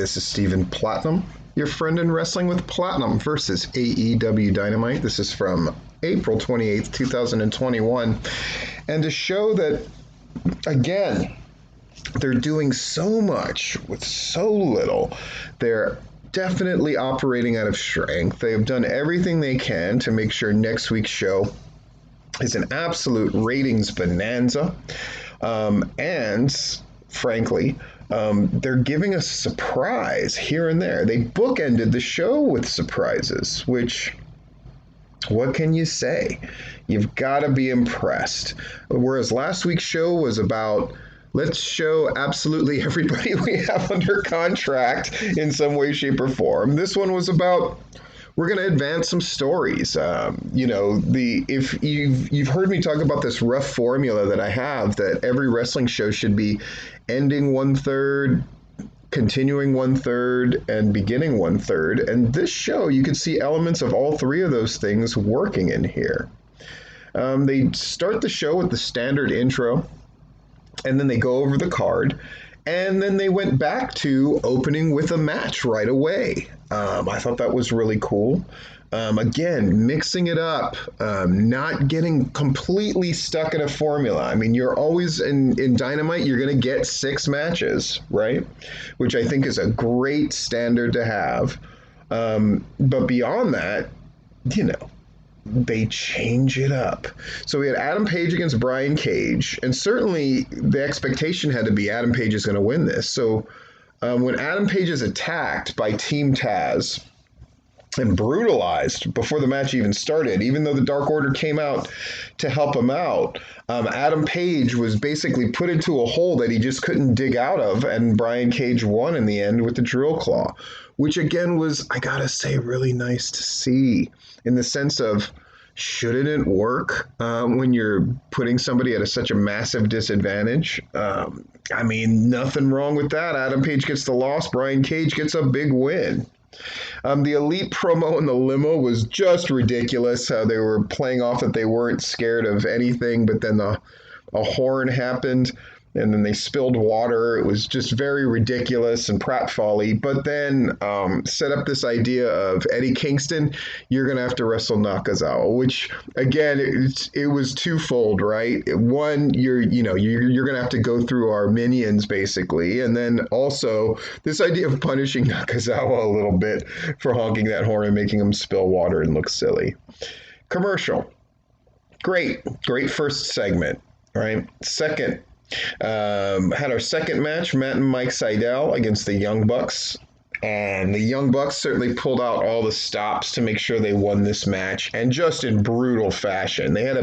This is Stephen Platinum, your friend in Wrestling with Platinum versus AEW Dynamite. This is from April 28th, 2021. And to show that, again, they're doing so much with so little. They're definitely operating out of strength. They have done everything they can to make sure next week's show is an absolute ratings bonanza. And frankly, they're giving us a surprise here and there. They bookended the show with surprises, which, what can you say? You've got to be impressed. Whereas last week's show was about, let's show absolutely everybody we have under contract in some way, shape, or form. This one was about, we're going to advance some stories. If you've heard me talk about this rough formula that I have, that every wrestling show should be ending 1/3, continuing 1/3, and beginning 1/3. And this show, you could see elements of all three of those things working in here. They start the show with the standard intro, and then they go over the card, and then they went back to opening with a match right away. I thought that was really cool. Again, mixing it up, not getting completely stuck in a formula. I mean, you're always in Dynamite, you're going to get 6 matches, right? Which I think is a great standard to have. But beyond that, they change it up. So we had Adam Page against Brian Cage, and certainly the expectation had to be Adam Page is going to win this. So when Adam Page is attacked by Team Taz and brutalized before the match even started, even though the Dark Order came out to help him out, Adam Page was basically put into a hole that he just couldn't dig out of, and Brian Cage won in the end with the drill claw, which again was, I gotta say, really nice to see, in the sense of, shouldn't it work when you're putting somebody at such a massive disadvantage? I mean, nothing wrong with that. Adam Page gets the loss. Brian Cage gets a big win. The Elite promo in the limo was just ridiculous. How they were playing off that they weren't scared of anything, but then a horn happened, and then they spilled water. It was just very ridiculous and pratfally. But then set up this idea of Eddie Kingston, you're going to have to wrestle Nakazawa, which again, it was twofold, right? One, you're going to have to go through our minions basically, and then also this idea of punishing Nakazawa a little bit for honking that horn and making him spill water and look silly. Commercial, great first segment, right? Second. Had our second match, Matt and Mike Sydal against the Young Bucks. And the Young Bucks certainly pulled out all the stops to make sure they won this match, and just in brutal fashion. They had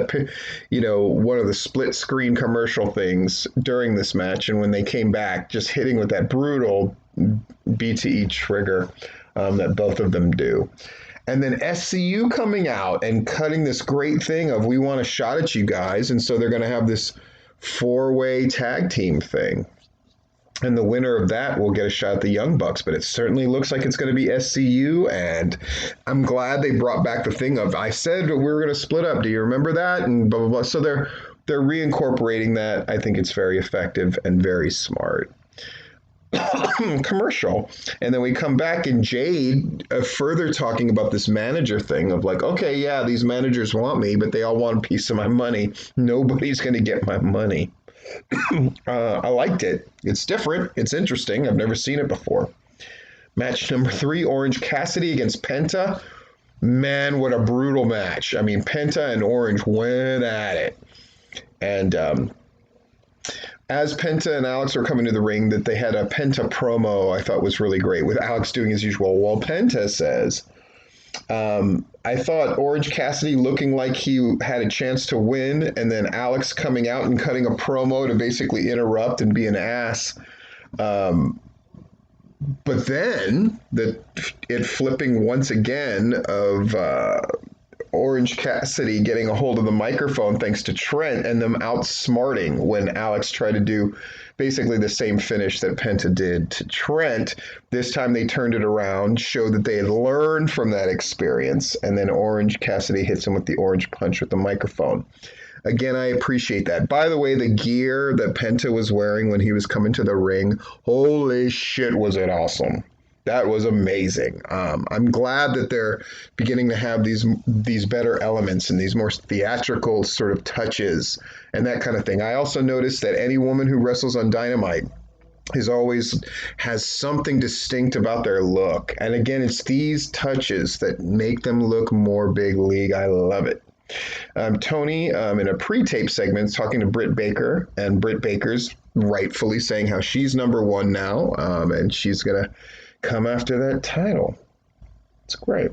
one of the split screen commercial things during this match, and when they came back, just hitting with that brutal BTE trigger that both of them do. And then SCU coming out and cutting this great thing of, we want a shot at you guys, and so they're going to have this 4-way tag team thing, and the winner of that will get a shot at the Young Bucks. But it certainly looks like it's going to be SCU, and I'm glad they brought back the thing of, I said we were going to split up, do you remember that, and blah blah blah. So they're reincorporating that. I think it's very effective and very smart. Commercial, and then we come back, and Jade further talking about this manager thing of like, okay, yeah, these managers want me, but they all want a piece of my money. Nobody's going to get my money. I liked it. It's different. It's interesting. I've never seen it before. Match number 3, Orange Cassidy against Penta. Man, what a brutal match. I mean, Penta and Orange went at it. And as Penta and Alex were coming to the ring, that they had a Penta promo I thought was really great, with Alex doing his usual. Well, Penta says, I thought Orange Cassidy looking like he had a chance to win, and then Alex coming out and cutting a promo to basically interrupt and be an ass. But then it flipping once again of Orange Cassidy getting a hold of the microphone thanks to Trent, and them outsmarting when Alex tried to do basically the same finish that Penta did to Trent. This time they turned it around, showed that they had learned from that experience, and then Orange Cassidy hits him with the orange punch with the microphone. Again, I appreciate that. By the way, the gear that Penta was wearing when he was coming to the ring, holy shit, was it awesome. That was amazing. I'm glad that they're beginning to have these better elements and these more theatrical sort of touches and that kind of thing. I also noticed that any woman who wrestles on Dynamite is always has something distinct about their look. And again, it's these touches that make them look more big league. I love it. Tony, in a pre-tape segment, is talking to Britt Baker, and Britt Baker's rightfully saying how she's number one now, and she's gonna come after that title. It's great.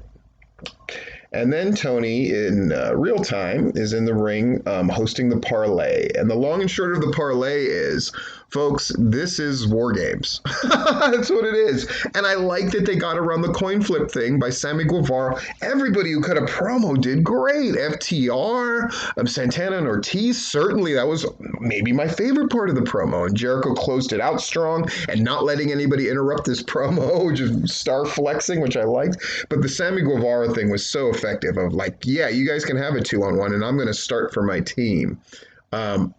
And then Tony, in real time, is in the ring hosting the parlay. And the long and short of the parlay is, folks, this is War Games. That's what it is. And I like that they got around the coin flip thing by Sammy Guevara. Everybody who cut a promo did great. FTR, Santana and Ortiz, certainly that was maybe my favorite part of the promo. And Jericho closed it out strong and not letting anybody interrupt this promo, just star flexing, which I liked. But the Sammy Guevara thing was so effective of like, yeah, you guys can have a 2-on-1 and I'm going to start for my team.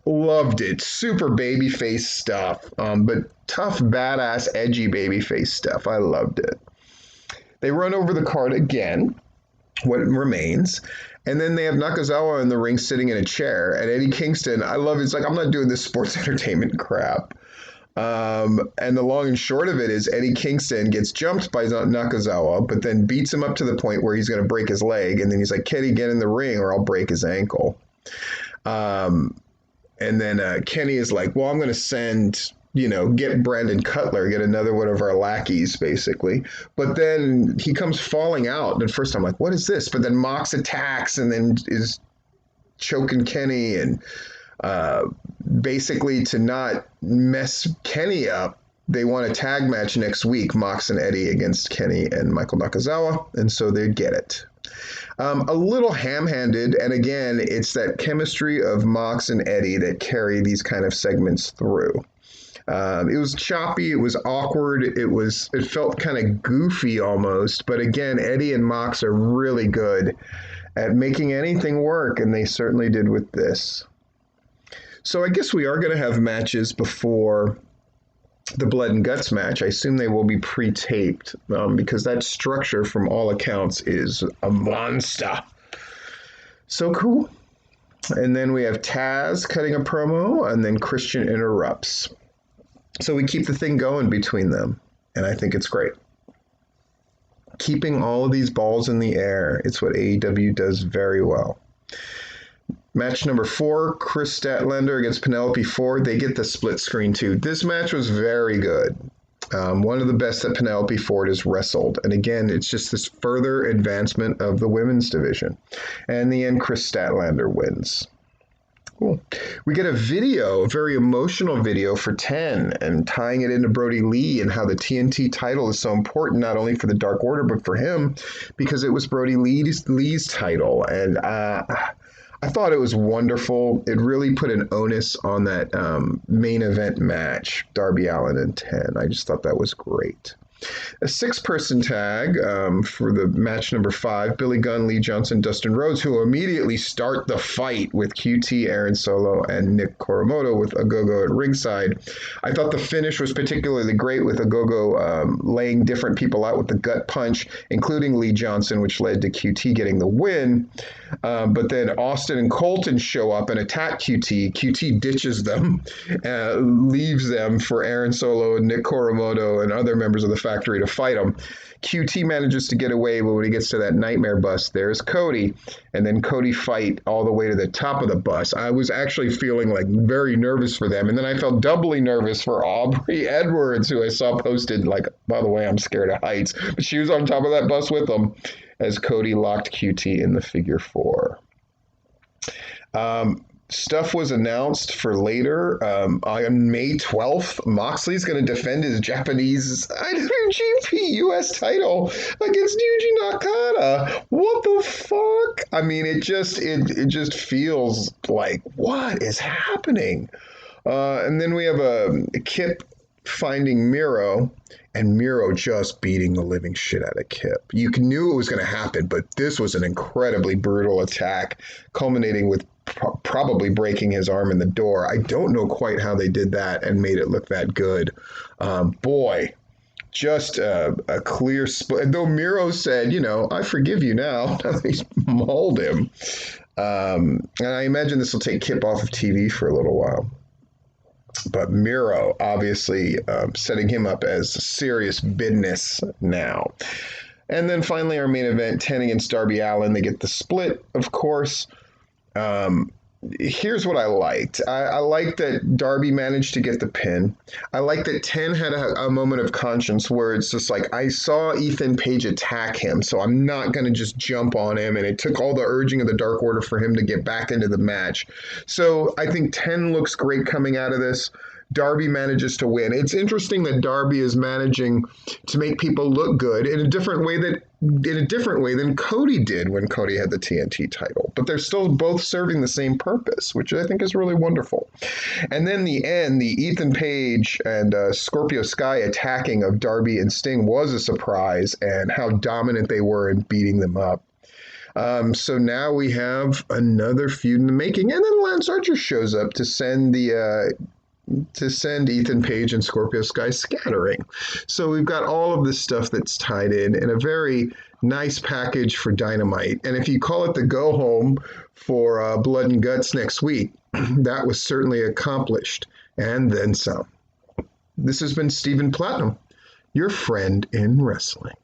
Loved it. Super babyface stuff, but tough, badass, edgy babyface stuff. I loved it. They run over the card again, what remains, and then they have Nakazawa in the ring sitting in a chair, and Eddie Kingston, I love it. It's like, I'm not doing this sports entertainment crap. And the long and short of it is Eddie Kingston gets jumped by Nakazawa, but then beats him up to the point where he's going to break his leg. And then he's like, Kenny, get in the ring or I'll break his ankle. And then Kenny is like, well, I'm going to send, get Brandon Cutler, get another one of our lackeys, basically. But then he comes falling out. And at first I'm like, what is this? But then Mox attacks and then is choking Kenny and basically to not mess Kenny up, they want a tag match next week, Mox and Eddie against Kenny and Michael Nakazawa, and so they get it. A little ham-handed, and again, it's that chemistry of Mox and Eddie that carry these kind of segments through. It was choppy, it was awkward, it felt kind of goofy almost, but again, Eddie and Mox are really good at making anything work, and they certainly did with this. So I guess we are going to have matches before the Blood and Guts match. I assume they will be pre-taped because that structure, from all accounts, is a monster. So cool. And then we have Taz cutting a promo, and then Christian interrupts. So we keep the thing going between them, and I think it's great. Keeping all of these balls in the air, it's what AEW does very well. Match number 4, Chris Statlander against Penelope Ford. They get the split screen too. This match was very good. One of the best that Penelope Ford has wrestled. And again, it's just this further advancement of the women's division. And in the end, Chris Statlander wins. Cool. We get a video, a very emotional video for 10, and tying it into Brody Lee and how the TNT title is so important, not only for the Dark Order, but for him, because it was Brody Lee's title. And I thought it was wonderful. It really put an onus on that main event match, Darby Allin and 10. I just thought that was great. A 6-person tag for the match number 5, Billy Gunn, Lee Johnson, Dustin Rhodes, who immediately start the fight with QT, Aaron Solo, and Nick Koromoto with Ogogo at ringside. I thought the finish was particularly great with Ogogo laying different people out with the gut punch, including Lee Johnson, which led to QT getting the win. But then Austin and Colton show up and attack QT. QT ditches them, leaves them for Aaron Solo and Nick Koromoto and other members of the factory to fight him. QT manages to get away, but when he gets to that nightmare bus, there's Cody, and then Cody fight all the way to the top of the bus. I was actually feeling like very nervous for them, and then I felt doubly nervous for Aubrey Edwards, who I saw posted like, by the way, I'm scared of heights, but she was on top of that bus with them as Cody locked QT in the figure 4. Stuff was announced for later. On May 12th, Moxley's going to defend his Japanese IWGP US title against Yuji Nakata. What the fuck? I mean, it just feels like, what is happening? And then we have a Kip finding Miro, and Miro just beating the living shit out of Kip. You knew it was going to happen, but this was an incredibly brutal attack, culminating with probably breaking his arm in the door. I don't know quite how they did that and made it look that good. Boy, just a clear split. Though Miro said, I forgive you now. He's mauled him. And I imagine this will take Kip off of TV for a little while. But Miro obviously setting him up as serious business now. And then finally, our main event, 10 against Darby Allin. They get the split, of course. Here's what I liked. I liked that Darby managed to get the pin. I liked that 10 had a moment of conscience where it's just like, I saw Ethan Page attack him, so I'm not going to just jump on him. And it took all the urging of the Dark Order for him to get back into the match. So I think 10 looks great coming out of this. Darby manages to win. It's interesting that Darby is managing to make people look good in a different way than Cody did when Cody had the TNT title. But they're still both serving the same purpose, which I think is really wonderful. And then the end, the Ethan Page and Scorpio Sky attacking of Darby and Sting was a surprise, and how dominant they were in beating them up. So now we have another feud in the making, and then Lance Archer shows up to send Ethan Page and Scorpio Sky scattering. So we've got all of this stuff that's tied in a very nice package for Dynamite. And if you call it the go home for Blood and Guts next week, that was certainly accomplished, and then some. This has been Stephen Platinum, your friend in wrestling.